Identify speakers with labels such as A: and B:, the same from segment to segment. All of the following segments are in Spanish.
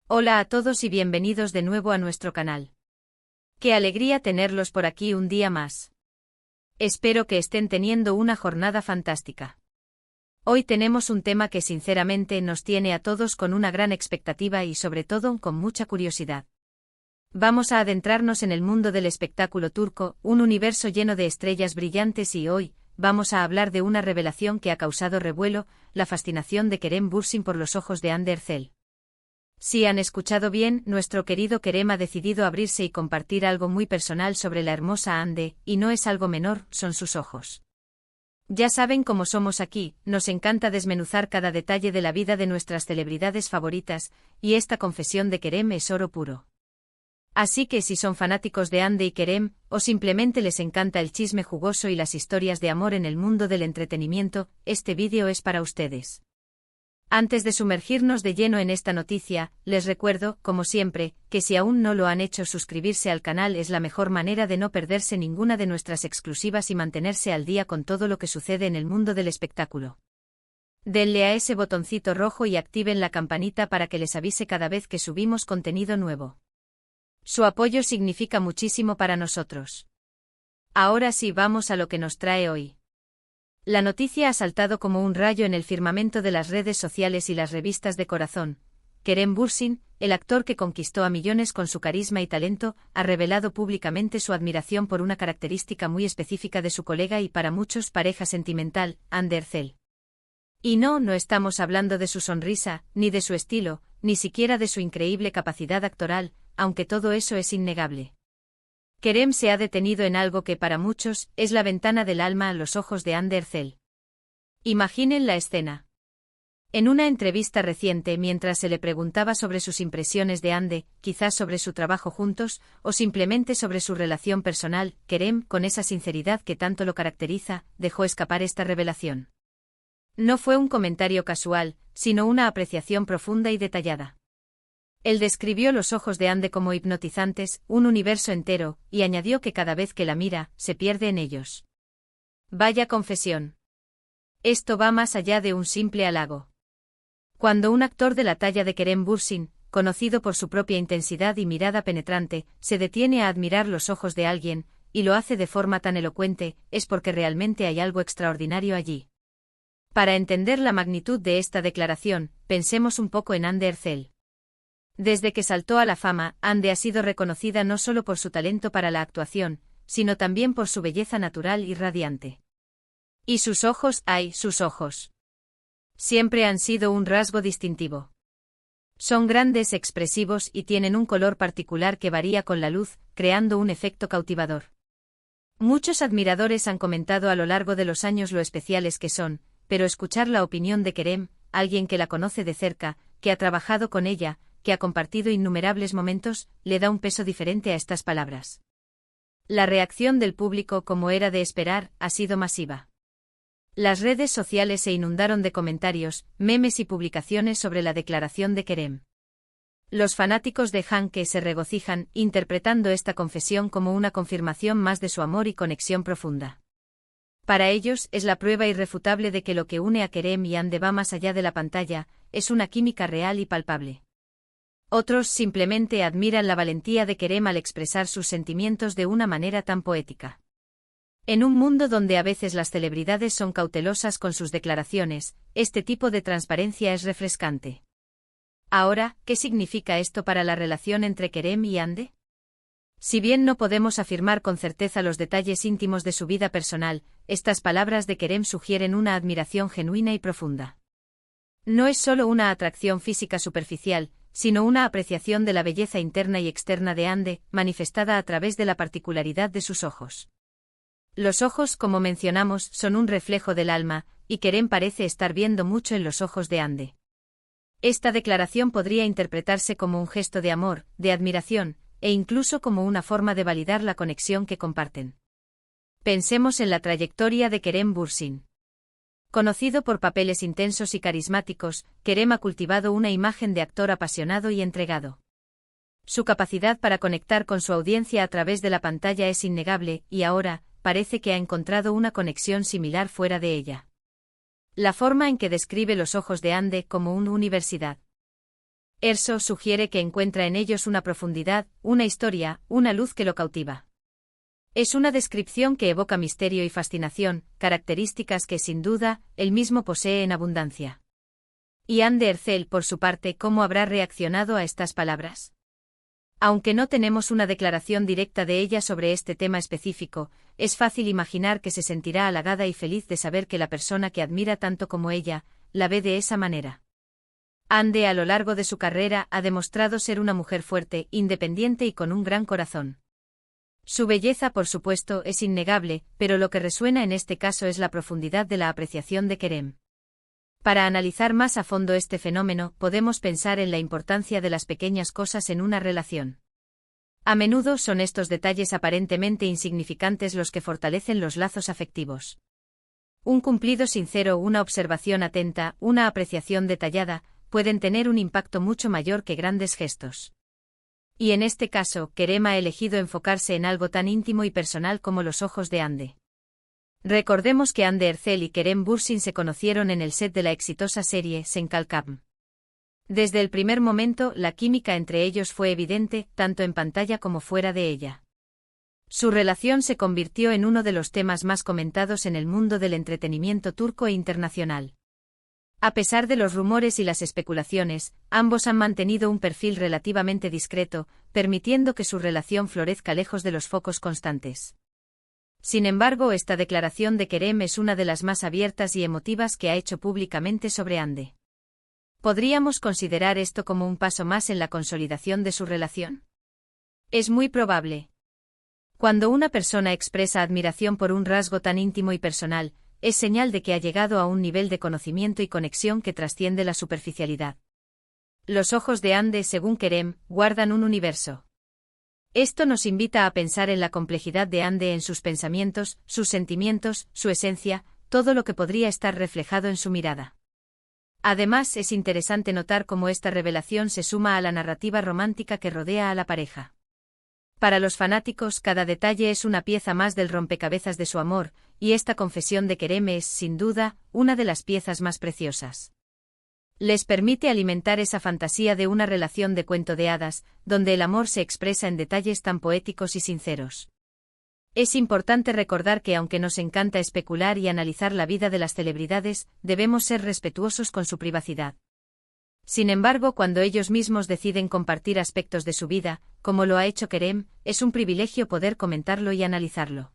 A: Hola a todos y bienvenidos de nuevo a nuestro canal. Qué alegría tenerlos por aquí un día más. Espero que estén teniendo una jornada fantástica. Hoy tenemos un tema que sinceramente nos tiene a todos con una gran expectativa y sobre todo con mucha curiosidad. Vamos a adentrarnos en el mundo del espectáculo turco, un universo lleno de estrellas brillantes y hoy, vamos a hablar de una revelación que ha causado revuelo, la fascinación de Kerem Bürsin por los ojos de Hande Erçel. Si han escuchado bien, nuestro querido Kerem ha decidido abrirse y compartir algo muy personal sobre la hermosa Hande, y no es algo menor, son sus ojos. Ya saben cómo somos aquí, nos encanta desmenuzar cada detalle de la vida de nuestras celebridades favoritas, y esta confesión de Kerem es oro puro. Así que si son fanáticos de Hande y Kerem, o simplemente les encanta el chisme jugoso y las historias de amor en el mundo del entretenimiento, este vídeo es para ustedes. Antes de sumergirnos de lleno en esta noticia, les recuerdo, como siempre, que si aún no lo han hecho, suscribirse al canal es la mejor manera de no perderse ninguna de nuestras exclusivas y mantenerse al día con todo lo que sucede en el mundo del espectáculo. Denle a ese botoncito rojo y activen la campanita para que les avise cada vez que subimos contenido nuevo. Su apoyo significa muchísimo para nosotros. Ahora sí, vamos a lo que nos trae hoy. La noticia ha saltado como un rayo en el firmamento de las redes sociales y las revistas de corazón. Kerem Bürsin, el actor que conquistó a millones con su carisma y talento, ha revelado públicamente su admiración por una característica muy específica de su colega y para muchos pareja sentimental, Hande Erçel. Y no estamos hablando de su sonrisa, ni de su estilo, ni siquiera de su increíble capacidad actoral, aunque todo eso es innegable. Kerem se ha detenido en algo que para muchos es la ventana del alma a los ojos de Hande Erçel. Imaginen la escena. En una entrevista reciente, mientras se le preguntaba sobre sus impresiones de Hande, quizás sobre su trabajo juntos, o simplemente sobre su relación personal, Kerem, con esa sinceridad que tanto lo caracteriza, dejó escapar esta revelación. No fue un comentario casual, sino una apreciación profunda y detallada. Él describió los ojos de Hande como hipnotizantes, un universo entero, y añadió que cada vez que la mira, se pierde en ellos. Vaya confesión. Esto va más allá de un simple halago. Cuando un actor de la talla de Kerem Bürsin, conocido por su propia intensidad y mirada penetrante, se detiene a admirar los ojos de alguien, y lo hace de forma tan elocuente, es porque realmente hay algo extraordinario allí. Para entender la magnitud de esta declaración, pensemos un poco en Hande Erçel. Desde que saltó a la fama, Hande ha sido reconocida no solo por su talento para la actuación, sino también por su belleza natural y radiante. Y sus ojos, ¡ay, sus ojos! Siempre han sido un rasgo distintivo. Son grandes, expresivos y tienen un color particular que varía con la luz, creando un efecto cautivador. Muchos admiradores han comentado a lo largo de los años lo especiales que son, pero escuchar la opinión de Kerem, alguien que la conoce de cerca, que ha trabajado con ella, que ha compartido innumerables momentos, le da un peso diferente a estas palabras. La reacción del público, como era de esperar, ha sido masiva. Las redes sociales se inundaron de comentarios, memes y publicaciones sobre la declaración de Kerem. Los fanáticos de Hande se regocijan, interpretando esta confesión como una confirmación más de su amor y conexión profunda. Para ellos, es la prueba irrefutable de que lo que une a Kerem y Hande va más allá de la pantalla, es una química real y palpable. Otros simplemente admiran la valentía de Kerem al expresar sus sentimientos de una manera tan poética. En un mundo donde a veces las celebridades son cautelosas con sus declaraciones, este tipo de transparencia es refrescante. Ahora, ¿qué significa esto para la relación entre Kerem y Hande? Si bien no podemos afirmar con certeza los detalles íntimos de su vida personal, estas palabras de Kerem sugieren una admiración genuina y profunda. No es solo una atracción física superficial, sino una apreciación de la belleza interna y externa de Hande, manifestada a través de la particularidad de sus ojos. Los ojos, como mencionamos, son un reflejo del alma, y Kerem parece estar viendo mucho en los ojos de Hande. Esta declaración podría interpretarse como un gesto de amor, de admiración, e incluso como una forma de validar la conexión que comparten. Pensemos en la trayectoria de Kerem Bürsin. Conocido por papeles intensos y carismáticos, Kerem ha cultivado una imagen de actor apasionado y entregado. Su capacidad para conectar con su audiencia a través de la pantalla es innegable, y ahora, parece que ha encontrado una conexión similar fuera de ella. La forma en que describe los ojos de Hande como una universidad. Erso sugiere que encuentra en ellos una profundidad, una historia, una luz que lo cautiva. Es una descripción que evoca misterio y fascinación, características que sin duda, él mismo posee en abundancia. Y Ande Ercel, por su parte, ¿cómo habrá reaccionado a estas palabras? Aunque no tenemos una declaración directa de ella sobre este tema específico, es fácil imaginar que se sentirá halagada y feliz de saber que la persona que admira tanto como ella, la ve de esa manera. Ande a lo largo de su carrera ha demostrado ser una mujer fuerte, independiente y con un gran corazón. Su belleza, por supuesto, es innegable, pero lo que resuena en este caso es la profundidad de la apreciación de Kerem. Para analizar más a fondo este fenómeno, podemos pensar en la importancia de las pequeñas cosas en una relación. A menudo son estos detalles aparentemente insignificantes los que fortalecen los lazos afectivos. Un cumplido sincero, una observación atenta, una apreciación detallada, pueden tener un impacto mucho mayor que grandes gestos. Y en este caso, Kerem ha elegido enfocarse en algo tan íntimo y personal como los ojos de Ande. Recordemos que Ande Ercel y Kerem Bürsin se conocieron en el set de la exitosa serie Senkalkam. Desde el primer momento, la química entre ellos fue evidente, tanto en pantalla como fuera de ella. Su relación se convirtió en uno de los temas más comentados en el mundo del entretenimiento turco e internacional. A pesar de los rumores y las especulaciones, ambos han mantenido un perfil relativamente discreto, permitiendo que su relación florezca lejos de los focos constantes. Sin embargo, esta declaración de Kerem es una de las más abiertas y emotivas que ha hecho públicamente sobre Ande. ¿Podríamos considerar esto como un paso más en la consolidación de su relación? Es muy probable. Cuando una persona expresa admiración por un rasgo tan íntimo y personal, es señal de que ha llegado a un nivel de conocimiento y conexión que trasciende la superficialidad. Los ojos de Ande, según Kerem, guardan un universo. Esto nos invita a pensar en la complejidad de Ande en sus pensamientos, sus sentimientos, su esencia, todo lo que podría estar reflejado en su mirada. Además, es interesante notar cómo esta revelación se suma a la narrativa romántica que rodea a la pareja. Para los fanáticos, cada detalle es una pieza más del rompecabezas de su amor, y esta confesión de Kerem es, sin duda, una de las piezas más preciosas. Les permite alimentar esa fantasía de una relación de cuento de hadas, donde el amor se expresa en detalles tan poéticos y sinceros. Es importante recordar que aunque nos encanta especular y analizar la vida de las celebridades, debemos ser respetuosos con su privacidad. Sin embargo, cuando ellos mismos deciden compartir aspectos de su vida, como lo ha hecho Kerem, es un privilegio poder comentarlo y analizarlo.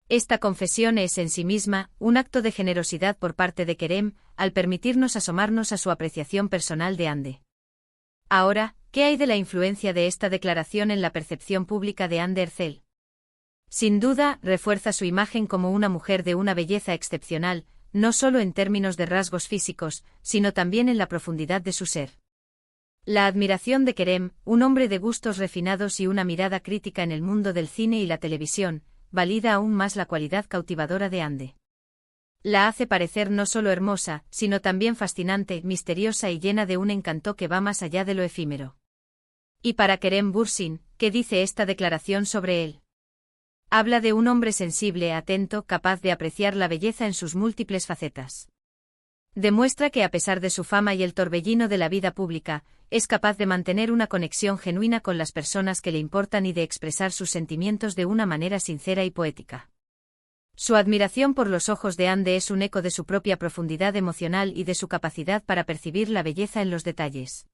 A: Esta confesión es en sí misma un acto de generosidad por parte de Kerem, al permitirnos asomarnos a su apreciación personal de Ande. Ahora, ¿qué hay de la influencia de esta declaración en la percepción pública de Ande Ercel? Sin duda, refuerza su imagen como una mujer de una belleza excepcional, no solo en términos de rasgos físicos, sino también en la profundidad de su ser. La admiración de Kerem, un hombre de gustos refinados y una mirada crítica en el mundo del cine y la televisión, valida aún más la cualidad cautivadora de Ande. La hace parecer no solo hermosa, sino también fascinante, misteriosa y llena de un encanto que va más allá de lo efímero. Y para Kerem Bürsin, ¿qué dice esta declaración sobre él? Habla de un hombre sensible, atento, capaz de apreciar la belleza en sus múltiples facetas. Demuestra que a pesar de su fama y el torbellino de la vida pública, es capaz de mantener una conexión genuina con las personas que le importan y de expresar sus sentimientos de una manera sincera y poética. Su admiración por los ojos de Ande es un eco de su propia profundidad emocional y de su capacidad para percibir la belleza en los detalles.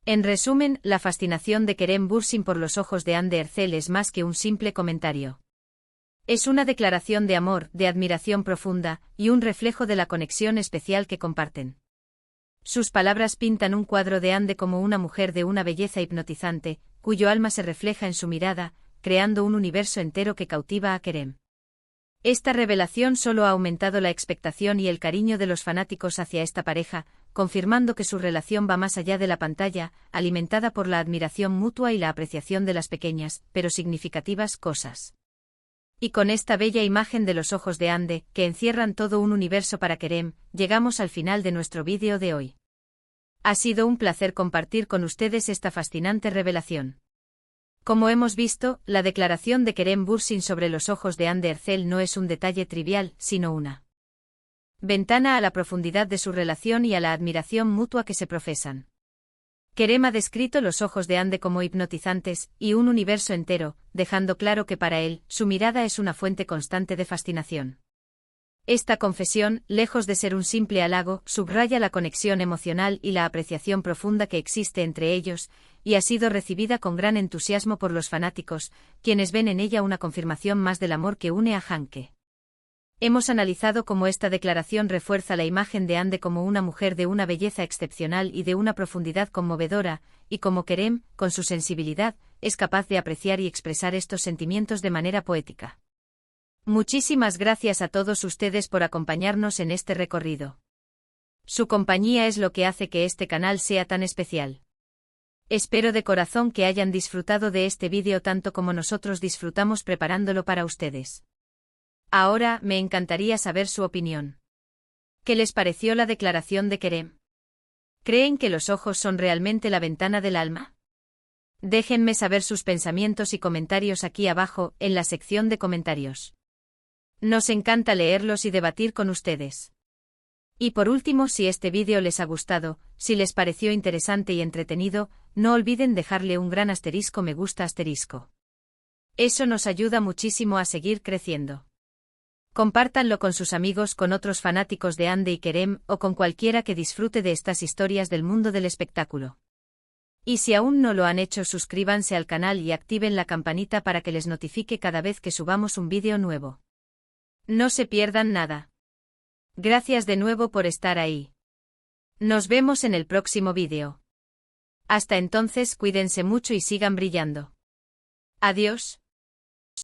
A: En resumen, la fascinación de Kerem Bürsin por los ojos de Ande Ercel es más que un simple comentario. Es una declaración de amor, de admiración profunda, y un reflejo de la conexión especial que comparten. Sus palabras pintan un cuadro de Ande como una mujer de una belleza hipnotizante, cuyo alma se refleja en su mirada, creando un universo entero que cautiva a Kerem. Esta revelación solo ha aumentado la expectación y el cariño de los fanáticos hacia esta pareja, confirmando que su relación va más allá de la pantalla, alimentada por la admiración mutua y la apreciación de las pequeñas, pero significativas cosas. Y con esta bella imagen de los ojos de Ande, que encierran todo un universo para Kerem, llegamos al final de nuestro vídeo de hoy. Ha sido un placer compartir con ustedes esta fascinante revelación. Como hemos visto, la declaración de Kerem Bürsin sobre los ojos de Ande Ercel no es un detalle trivial, sino una ventana a la profundidad de su relación y a la admiración mutua que se profesan. Kerem ha descrito los ojos de Ande como hipnotizantes, y un universo entero, dejando claro que para él, su mirada es una fuente constante de fascinación. Esta confesión, lejos de ser un simple halago, subraya la conexión emocional y la apreciación profunda que existe entre ellos, y ha sido recibida con gran entusiasmo por los fanáticos, quienes ven en ella una confirmación más del amor que une a Hanke. Hemos analizado cómo esta declaración refuerza la imagen de Ande como una mujer de una belleza excepcional y de una profundidad conmovedora, y cómo Kerem, con su sensibilidad, es capaz de apreciar y expresar estos sentimientos de manera poética. Muchísimas gracias a todos ustedes por acompañarnos en este recorrido. Su compañía es lo que hace que este canal sea tan especial. Espero de corazón que hayan disfrutado de este vídeo tanto como nosotros disfrutamos preparándolo para ustedes. Ahora, me encantaría saber su opinión. ¿Qué les pareció la declaración de Kerem? ¿Creen que los ojos son realmente la ventana del alma? Déjenme saber sus pensamientos y comentarios aquí abajo, en la sección de comentarios. Nos encanta leerlos y debatir con ustedes. Y por último, si este vídeo les ha gustado, si les pareció interesante y entretenido, no olviden dejarle un gran asterisco me gusta asterisco. Eso nos ayuda muchísimo a seguir creciendo. Compártanlo con sus amigos, con otros fanáticos de Ande y Kerem, o con cualquiera que disfrute de estas historias del mundo del espectáculo. Y si aún no lo han hecho, suscríbanse al canal y activen la campanita para que les notifique cada vez que subamos un vídeo nuevo. No se pierdan nada. Gracias de nuevo por estar ahí. Nos vemos en el próximo vídeo. Hasta entonces, cuídense mucho y sigan brillando. Adiós.